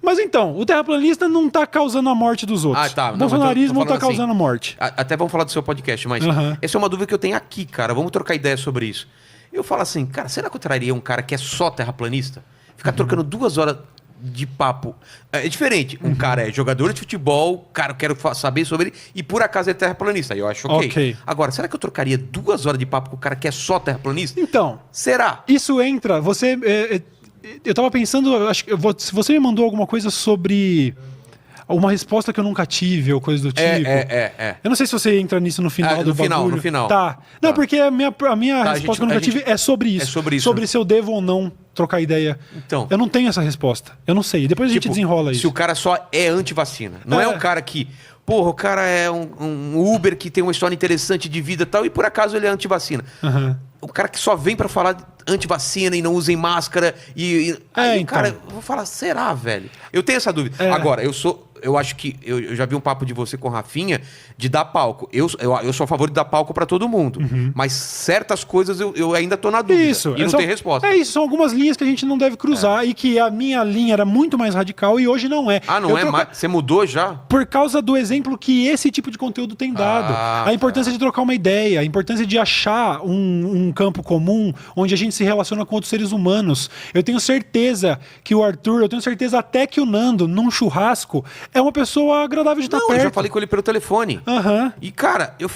Mas então, o terraplanista não tá causando a morte dos outros. Ah, tá. O bolsonarismo não tá assim, causando morte. Até vamos falar do seu podcast, mas essa é uma dúvida que eu tenho aqui, cara. Vamos trocar ideia sobre isso. Eu falo assim, cara, será que eu traria um cara que é só terraplanista? Ficar trocando 2 horas de papo. É diferente. Um cara é jogador de futebol, cara, eu quero saber sobre ele, e por acaso é terraplanista. Aí eu acho ok. Agora, será que eu trocaria 2 horas de papo com o cara que é só terraplanista? Então. Será? Isso entra. Você. Eu tava pensando, acho que se você me mandou alguma coisa sobre uma resposta que eu nunca tive, ou coisa do tipo. Eu não sei se você entra nisso no final do bagulho. No final. Tá. Não, porque a minha resposta que eu nunca tive é sobre isso. É sobre isso. Sobre se eu devo ou não trocar ideia. Então. Eu não tenho essa resposta. Eu não sei. Depois a gente desenrola isso. Se o cara só é anti-vacina. Não é um cara que... Porra, o cara é um Uber que tem uma história interessante de vida e tal, e por acaso ele é anti-vacina. O cara que só vem pra falar anti-vacina e não usem máscara aí, cara, eu vou falar, será, velho? Eu tenho essa dúvida. Agora, eu acho que eu já vi um papo de você com o Rafinha de dar palco. Eu sou a favor de dar palco pra todo mundo. Mas certas coisas eu ainda tô na dúvida. Isso. E não tem resposta. É isso, são algumas linhas que a gente não deve cruzar e que a minha linha era muito mais radical e hoje não é. Ah, não é mais? Você mudou já? Por causa do exemplo que esse tipo de conteúdo tem dado. A importância de trocar uma ideia, a importância de achar um campo comum onde a gente se relaciona com outros seres humanos. Eu tenho certeza que o Arthur, eu tenho certeza até que o Nando, num churrasco, é uma pessoa agradável de estar perto. Eu já falei com ele pelo telefone. E, cara, eu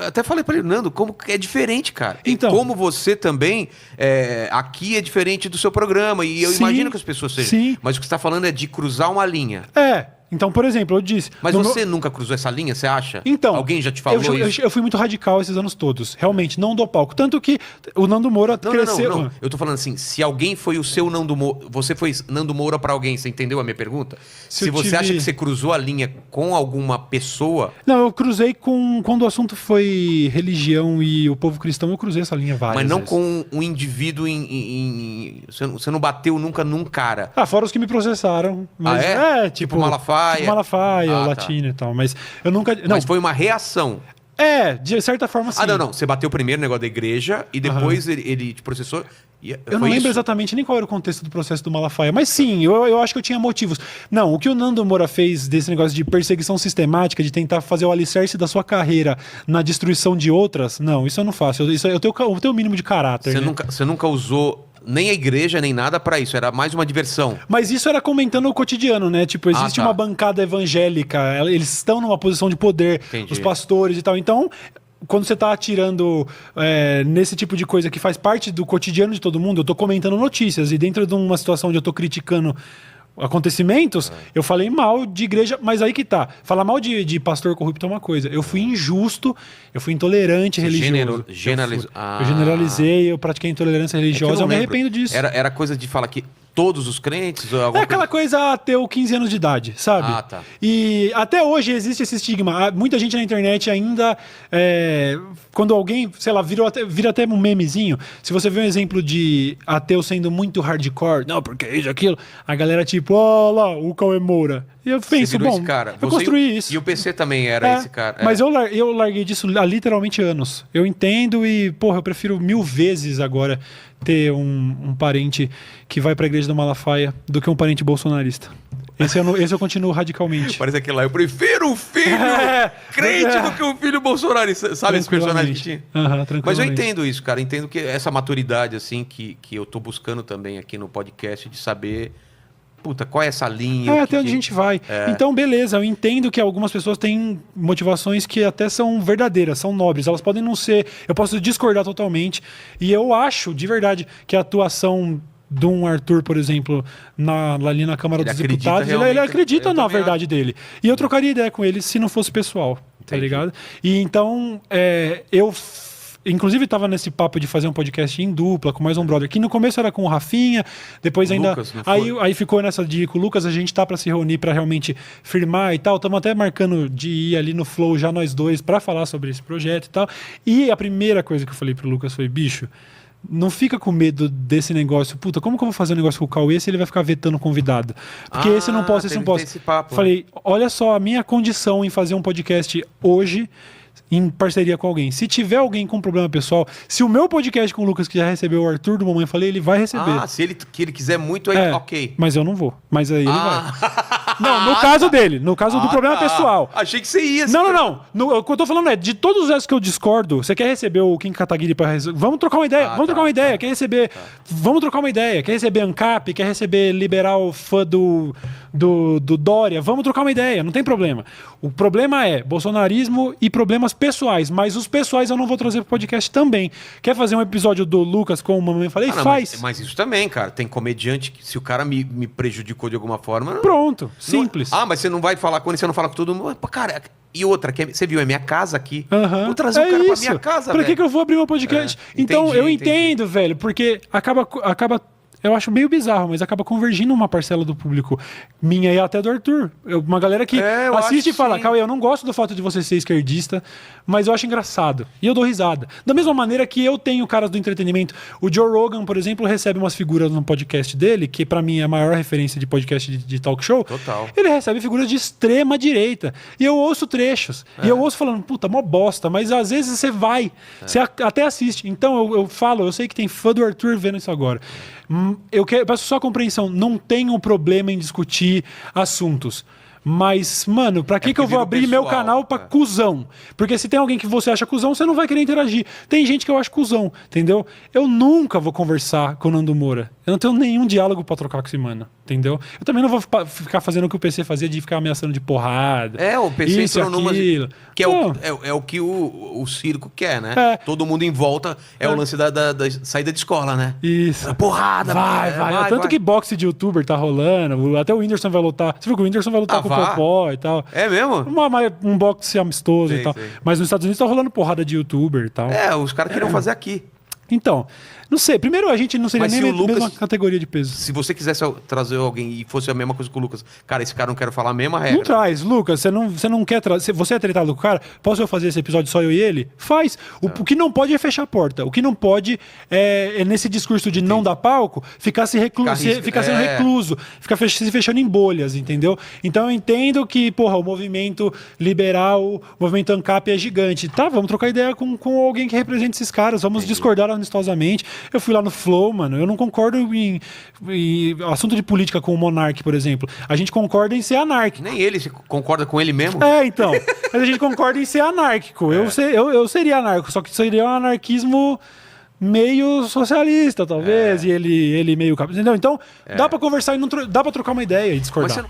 até falei pra ele, Nando, como que é diferente, cara. Então, e como você também, aqui é diferente do seu programa, e eu imagino que as pessoas sejam. Sim. Mas o que você tá falando é de cruzar uma linha. Então, por exemplo, eu disse... Mas você nunca cruzou essa linha, você acha? Então... Alguém já te falou isso? Eu fui muito radical esses anos todos. Realmente, não dou palco. Tanto que o Nando Moura cresceu... Não. Eu tô falando assim, se alguém foi o seu Nando Moura... Você foi Nando Moura pra alguém, você entendeu a minha pergunta? Se você acha que você cruzou a linha com alguma pessoa... Não, eu cruzei quando o assunto foi religião e o povo cristão, eu cruzei essa linha várias vezes. Mas não vezes. Com um indivíduo Você não bateu nunca num cara. Fora os que me processaram. Mas tipo Malafaia. Tipo Malafaia, Latino e tal. Mas eu nunca... Mas foi uma reação. De certa forma, sim. Não. Você bateu primeiro no negócio da igreja e depois ele te processou. Eu não lembro exatamente nem qual era o contexto do processo do Malafaia, mas sim, eu acho que eu tinha motivos. Não, o que o Nando Moura fez desse negócio de perseguição sistemática, de tentar fazer o alicerce da sua carreira na destruição de outras, não, isso eu não faço. Eu tenho o mínimo de caráter. Você nunca usou... Nem a igreja, nem nada pra isso. Era mais uma diversão. Mas isso era comentando o cotidiano, né? Tipo, existe uma bancada evangélica, eles estão numa posição de poder, os pastores e tal. Então, quando você tá atirando nesse tipo de coisa que faz parte do cotidiano de todo mundo, eu tô comentando notícias. E dentro de uma situação onde eu tô criticando acontecimentos, eu falei mal de igreja, mas aí que tá. Falar mal de pastor corrupto é uma coisa. Eu fui injusto, eu fui intolerante religioso. Eu generalizei, eu pratiquei intolerância religiosa, eu me arrependo disso. Era coisa de falar que todos os crentes... aquela coisa ateu 15 anos de idade, sabe? Tá. E até hoje existe esse estigma. Muita gente na internet ainda... quando alguém, sei lá, vira até um memezinho. Se você vê um exemplo de ateu sendo muito hardcore, não, porque isso, aquilo, a galera tipo, lá, o Cauê Moura. E eu penso, bom, eu construí isso. E o PC também era esse cara. Mas eu larguei disso há literalmente anos. Eu entendo e, porra, eu prefiro 1000 vezes agora ter um parente que vai pra igreja do Malafaia do que um parente bolsonarista. Esse eu continuo radicalmente. Parece aquele lá, eu prefiro um filho crente do que um filho bolsonarista. Sabe esse personagem que tinha? Mas eu entendo isso, cara. Entendo que essa maturidade, assim, que eu tô buscando também aqui no podcast, de saber... Puta, qual é essa linha? Até onde a gente vai. Então, beleza, eu entendo que algumas pessoas têm motivações que até são verdadeiras, são nobres. Elas podem não ser... Eu posso discordar totalmente. E eu acho, de verdade, que a atuação de um Arthur, por exemplo, ali na Câmara dos Deputados, ele acredita na verdade dele. E eu trocaria ideia com ele se não fosse pessoal, tá ligado? E então, inclusive estava nesse papo de fazer um podcast em dupla com mais um brother, que no começo era com o Rafinha, depois ainda... Lucas, aí ficou nessa de com o Lucas, a gente tá para se reunir para realmente firmar e tal, estamos até marcando de ir ali no Flow já nós dois para falar sobre esse projeto e tal. E a primeira coisa que eu falei pro Lucas foi, bicho, não fica com medo desse negócio. Puta, como que eu vou fazer um negócio com o Cauê se ele vai ficar vetando convidado? Porque esse eu não posso, esse eu não posso. Esse papo, falei, olha só, a minha condição em fazer um podcast hoje em parceria com alguém. Se tiver alguém com problema pessoal, se o meu podcast com o Lucas, que já recebeu o Arthur do Mamãe Falei, ele vai receber. Se ele quiser muito, aí ok. Mas eu não vou. Mas aí ele vai. Não, no caso dele. No caso do problema pessoal. Achei que você ia. Não. O que eu tô falando é, de todos os esses que eu discordo, você quer receber o Kim Kataguiri pra resolver? Vamos trocar uma ideia. Vamos trocar uma ideia. Quer receber... Vamos trocar uma ideia. Quer receber ANCAP? Quer receber liberal fã do Dória? Vamos trocar uma ideia. Não tem problema. O problema é bolsonarismo e problemas pessoais. Mas os pessoais eu não vou trazer pro podcast também. Quer fazer um episódio do Lucas com o Mamãe Falei? Faz. Mas isso também, cara. Tem comediante que se o cara me prejudicou de alguma forma... Pronto. Simples. Mas você não vai falar com ele, você não fala com todo mundo. Cara, e outra, você viu, é minha casa aqui. Vou trazer um cara pra minha casa, velho. Pra que eu vou abrir meu podcast? Então, eu entendo, velho, porque acaba... Eu acho meio bizarro, mas acaba convergindo uma parcela do público minha e até do Arthur. Uma galera que assiste e fala, Cauê, eu não gosto do fato de você ser esquerdista, mas eu acho engraçado. E eu dou risada. Da mesma maneira que eu tenho caras do entretenimento. O Joe Rogan, por exemplo, recebe umas figuras no podcast dele, que pra mim é a maior referência de podcast de talk show. Total. Ele recebe figuras de extrema direita. E eu ouço trechos. E eu ouço falando, puta, mó bosta. Mas às vezes você vai. Você até assiste. Então eu falo, eu sei que tem fã do Arthur vendo isso agora. Eu peço só compreensão, não tenho problema em discutir assuntos. Mas, mano, pra que eu vou abrir meu canal pra cuzão? Porque se tem alguém que você acha cuzão, você não vai querer interagir. Tem gente que eu acho cuzão, entendeu? Eu nunca vou conversar com o Nando Moura. Eu não tenho nenhum diálogo pra trocar com esse mano, entendeu? Eu também não vou ficar fazendo o que o PC fazia de ficar ameaçando de porrada. O PC isso, entrou numa... aquilo. Que é o que o circo quer, né? Todo mundo em volta o lance da saída de escola, né? Isso. A porrada. Vai. Tanto que boxe de youtuber tá rolando. Até o Whindersson vai lutar. Você viu que o Whindersson vai lutar com o Popó e tal. É mesmo? Um boxe amistoso sei, e tal. Sei. Mas nos Estados Unidos tá rolando porrada de youtuber e tal. Os caras queriam fazer aqui. Então, não sei. Primeiro, a gente não seria nem a mesma categoria de peso. Se você quisesse trazer alguém e fosse a mesma coisa que o Lucas, cara, esse cara não quer falar a mesma regra. Não traz, Lucas. Você não quer trazer. Você é tretado com o cara? Posso eu fazer esse episódio só eu e ele? Faz. O que não pode é fechar a porta. O que não pode é nesse discurso de não dar palco, ficar sendo recluso, ficar se fechando em bolhas, entendeu? Então eu entendo que, o movimento liberal, o movimento ANCAP é gigante. Tá, vamos trocar ideia com alguém que represente esses caras. Vamos discordar amistosamente. Eu fui lá no Flow, mano. Eu não concordo em assunto de política com o Monark, por exemplo. A gente concorda em ser anárquico. Nem ele, você concorda com ele mesmo? Então. Mas a gente concorda em ser anárquico. Eu seria anárquico, só que seria um anarquismo meio socialista, talvez. E ele meio... Entendeu? Então, dá pra conversar e dá pra trocar uma ideia e discordar.